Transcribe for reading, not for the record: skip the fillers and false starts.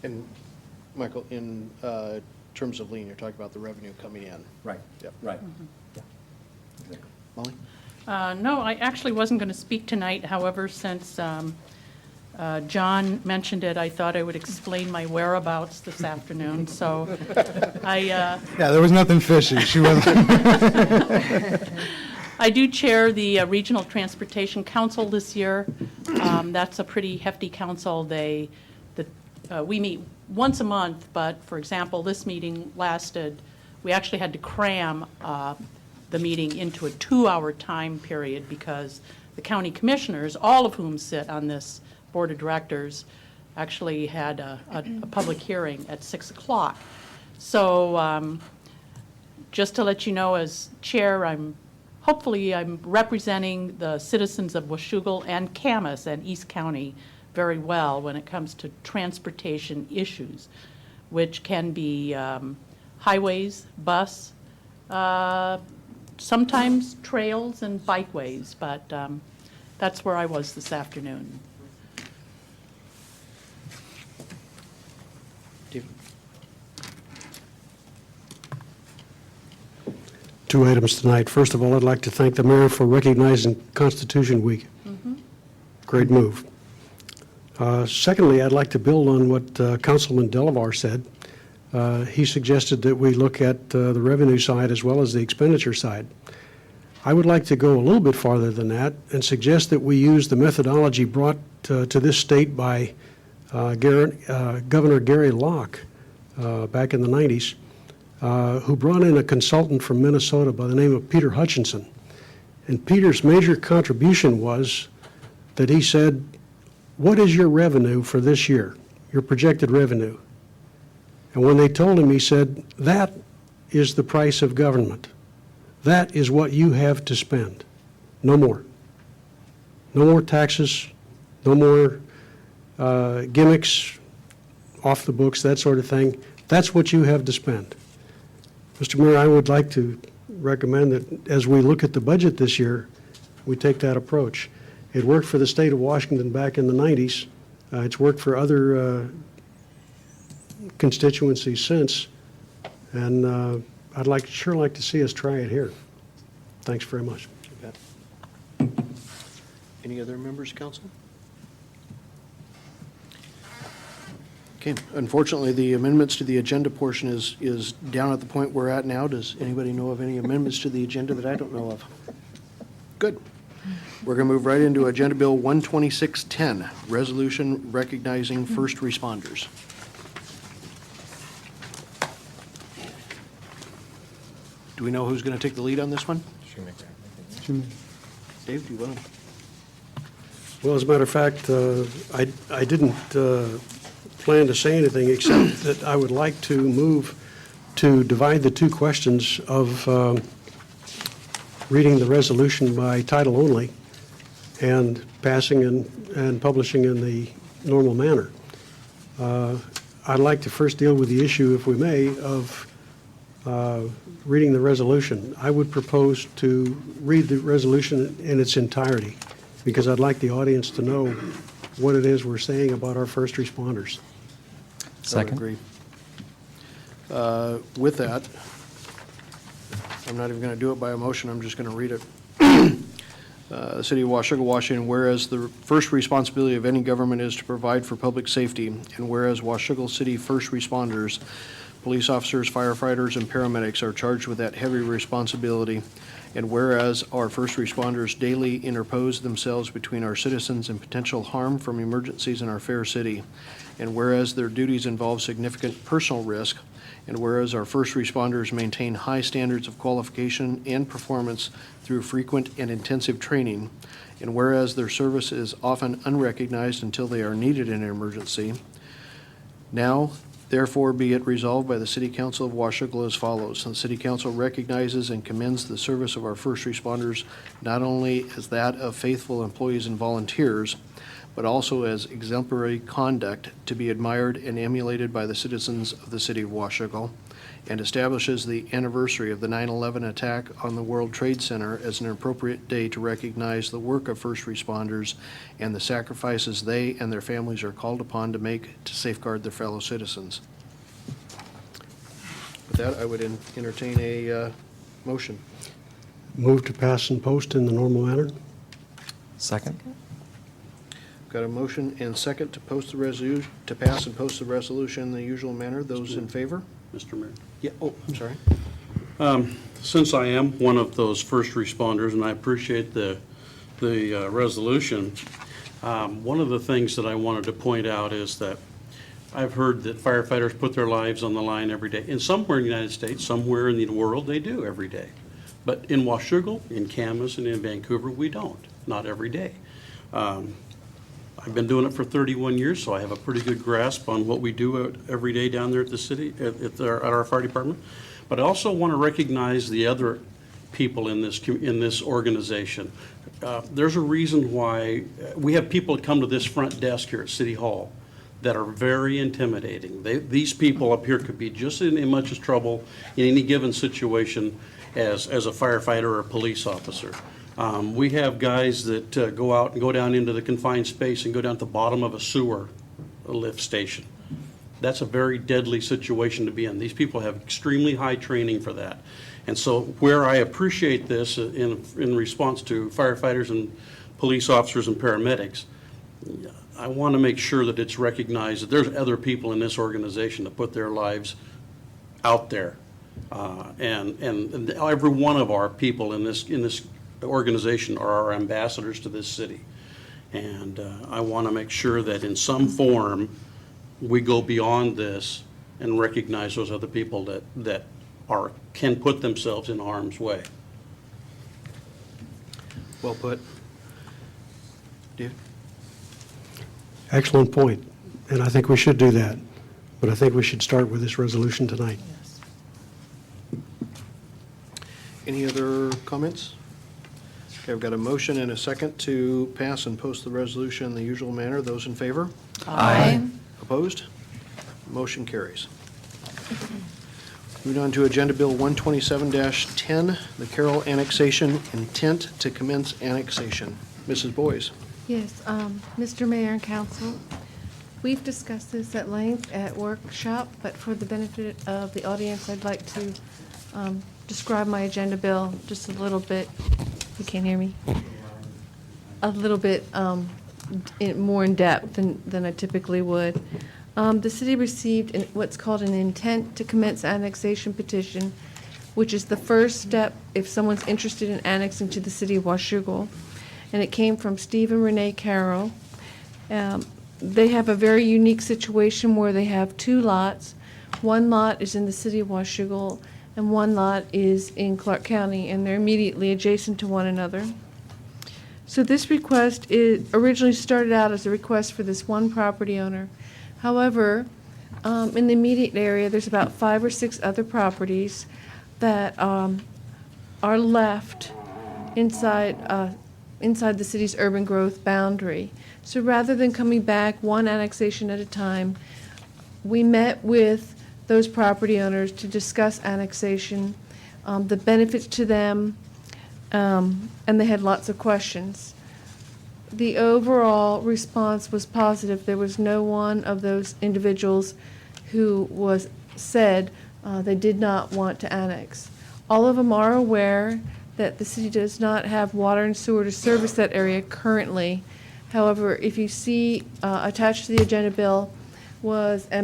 And Michael, in terms of lien, you're talking about the revenue coming in. Right. Yep. Right. Yeah. Exactly. Molly? No, I actually wasn't going to speak tonight. However, since John mentioned it, I thought I would explain my whereabouts this afternoon. So Yeah, there was nothing fishy. She wasn't. I do chair the Regional Transportation Council this year. That's a pretty hefty council. We meet once a month, but for example, this meeting we actually had to cram the meeting into a 2-hour time period because the county commissioners, all of whom sit on this board of directors, actually had a public hearing at 6 o'clock. So just to let you know, as chair, hopefully I'm representing the citizens of Washougal and Camas and East County very well when it comes to transportation issues, which can be highways, bus, sometimes trails and bikeways, but that's where I was this afternoon. David? 2 items tonight. First of all, I'd like to thank the mayor for recognizing Constitution Week. Great move. Secondly, I'd like to build on what Councilman Delavar said. He suggested that we look at the revenue side as well as the expenditure side. I would like to go a little bit farther than that and suggest that we use the methodology brought to this state by Governor Gary Locke back in the 90s, who brought in a consultant from Minnesota by the name of Peter Hutchinson. And Peter's major contribution was that he said, what is your revenue for this year, your projected revenue? And when they told him, he said, that is the price of government. That is what you have to spend. No more. No more taxes, no more gimmicks, off the books, that sort of thing. That's what you have to spend. Mr. Mayor, I would like to recommend that as we look at the budget this year, we take that approach. It worked for the state of Washington back in the 90s. It's worked for other constituencies since, and I'd sure like to see us try it here. Thanks very much. You bet. Any other members, council? Okay, unfortunately, the amendments to the agenda portion is down at the point we're at now. Does anybody know of any amendments to the agenda that I don't know of? Good. We're going to move right into Agenda Bill 12610, Resolution Recognizing First Responders. Do we know who's going to take the lead on this one? Dave, do you want to? Well, as a matter of fact, I didn't plan to say anything except that I would like to move to divide the two questions of reading the resolution by title only and passing and publishing in the normal manner. I'd like to first deal with the issue, if we may, of reading the resolution. I would propose to read the resolution in its entirety because I'd like the audience to know what it is we're saying about our first responders. Second. I would agree. With that, I'm not even going to do it by a motion. I'm just going to read it. The City of Washougal, Washington, whereas the first responsibility of any government is to provide for public safety, and whereas Washougal City first responders, police officers, firefighters, and paramedics are charged with that heavy responsibility, and whereas our first responders daily interpose themselves between our citizens and potential harm from emergencies in our fair city, and whereas their duties involve significant personal risk, and whereas our first responders maintain high standards of qualification and performance through frequent and intensive training, and whereas their service is often unrecognized until they are needed in an emergency, now therefore be it resolved by the City Council of Washougal as follows. The City Council recognizes and commends the service of our first responders not only as that of faithful employees and volunteers, but also as exemplary conduct to be admired and emulated by the citizens of the city of Washougal, and establishes the anniversary of the 9/11 attack on the World Trade Center as an appropriate day to recognize the work of first responders and the sacrifices they and their families are called upon to make to safeguard their fellow citizens. With that, I would entertain a motion. Move to pass and post in the normal manner? Second? Got a motion and second to post the resolution, to pass and post the resolution in the usual manner. Those in favor? Mr. Mayor. Yeah, oh, I'm sorry. Since I am one of those first responders, and I appreciate the resolution, one of the things that I wanted to point out is that I've heard that firefighters put their lives on the line every day. And somewhere in the United States, somewhere in the world, they do every day. But in Washougal, in Camas, and in Vancouver, we don't, not every day. I've been doing it for 31 years, so I have a pretty good grasp on what we do every day down there at the city, at our fire department. But I also want to recognize the other people in this organization. There's a reason why we have people that come to this front desk here at City Hall that are very intimidating. These people up here could be just in as much trouble in any given situation as a firefighter or a police officer. We have guys that go out and go down into the confined space and go down to the bottom of a sewer lift station. That's a very deadly situation to be in. These people have extremely high training for that. And so where I appreciate this in response to firefighters and police officers and paramedics, I want to make sure that it's recognized that there's other people in this organization that put their lives out there. And every one of our people in this organization are our ambassadors to this city. And I want to make sure that in some form, we go beyond this and recognize those other people that can put themselves in harm's way. Well put. David? Excellent point, and I think we should do that. But I think we should start with this resolution tonight. Any other comments? Okay, I've got a motion and a second to pass and post the resolution in the usual manner. Those in favor? Aye. Opposed? Motion carries. Moving on to Agenda Bill 127-10, the Carroll annexation, intent to commence annexation. Mrs. Boyes. Yes, Mr. Mayor and Council, we've discussed this at length at workshop, but for the benefit of the audience, I'd like to describe my agenda bill just a little bit. You can't hear me? A little bit more in depth than I typically would. The city received what's called an intent to commence annexation petition, which is the first step if someone's interested in annexing to the city of Washougal. And it came from Steve and Renee Carroll. They have a very unique situation where they have two lots. One lot is in the city of Washougal, and one lot is in Clark County, and they're immediately adjacent to one another. So this request originally started out as a request for this one property owner. However, in the immediate area, there's about 5 or 6 other properties that are left inside the city's urban growth boundary. So rather than coming back one annexation at a time, we met with those property owners to discuss annexation, the benefits to them, and they had lots of questions. The overall response was positive. There was no one of those individuals who said they did not want to annex. All of them are aware that the city does not have water and sewer to service that area currently. However, if you see attached to the agenda bill was